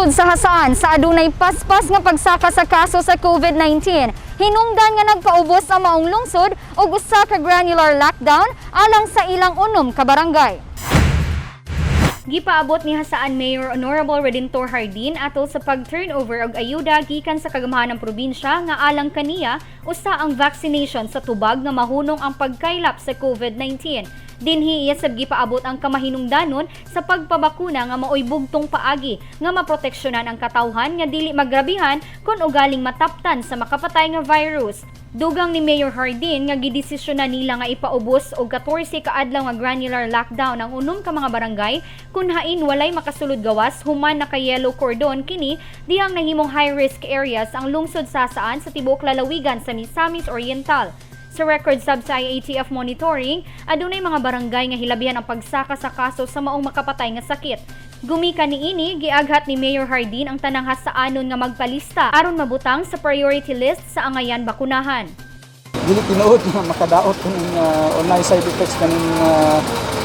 lungsod sa Hasaan sa adunay paspas nga pagsaka sa kaso sa COVID-19. Hinungdan nga nagpaubos ang maong lungsod og usa ka granular lockdown alang sa ilang unom ka barangay. Gipaabot ni Hasaan Mayor Honorable Redentor Hardin atol sa pag-turnover og ayuda gikan sa kagamahanang probinsya nga alang kaniya usa ang vaccination sa tubag nga mahunong ang pagkaylap sa COVID-19. Dinhi iya sab gipaabot ang kamahinungdanon sa pagpabakuna nga maoy bugtong paagi nga maproteksyonan ang katawhan nga dili magrabihan kun ugaling mataptan sa makapatay nga virus. Dugang ni Mayor Hardin nga gidesisyonan nila nga ipaubos og 14 ka adlaw nga granular lockdown ang unom ka mga barangay kun hain walay makasulod gawas human naka yellow cordon kini dihang nahimong high risk areas ang lungsod sa Hasaan sa tibuok lalawigan sa Misamis Oriental. Sa record sub sa IATF monitoring, adunay mga barangay nga hilabihan ang pagsaka sa kaso sa maong makapatay nga sakit. Gumika niini, giaghat ni Mayor Hardin ang tanang Hasaanon nga magpalista aron mabutang sa priority list sa angayan bakunahan. Dili tinuod nga makadaot kuning online side effects kaning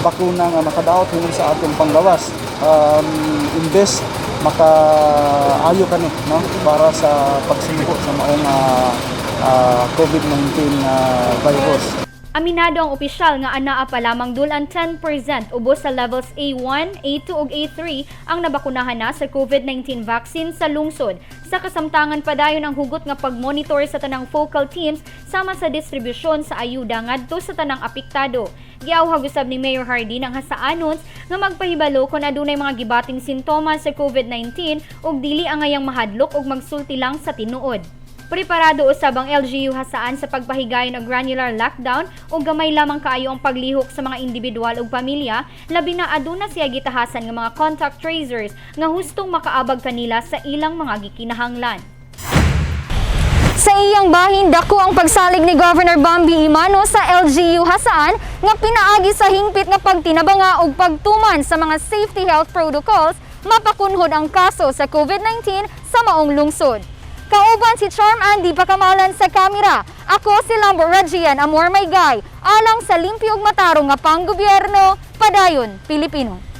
bakuna nga makadaot hinon sa atong panggawas. Imbes makaayo kani no para sa pagsugpo sa maong COVID-19 virus. Aminado ang opisyal nga anaa pa lamang dulan 10% ubos sa levels A1, A2 ug A3 ang nabakunahan na sa COVID-19 vaccine sa lungsod. Sa kasamtangan padayon ang hugot nga pagmonitor sa tanang focal teams sama sa distribusyon sa ayuda ngadto sa tanang apektado. Giawhag usab ni Mayor Hardin ang Hasaanons nga magpahibalo kung adunay mga gibating sintomas sa COVID-19 ug dili angayang mahadlok ug magsulti lang sa tinuod. Preparado usab ang LGU Hasaan sa pagpahigayon og granular lockdown ug gamay lamang kaayo ang paglihok sa mga individual ug pamilya, labi na aduna siya gitahasan nga mga contact tracers nga hustong makaabag kanila sa ilang mga gikinahanglan. Sa iyang bahin, dako ang pagsalig ni Governor Bambi Imano sa LGU Hasaan nga pinaagi sa hingpit nga pagtinabanga ug pagtuman sa mga safety health protocols mapakunhod ang kaso sa COVID-19 sa maong lungsod. Kauban si Charm Andy pakamalan sa kamera. Ako si Lambo Regian Amor Maygay, alang sa limpyog matarong nga panggobyerno, padayon Pilipino.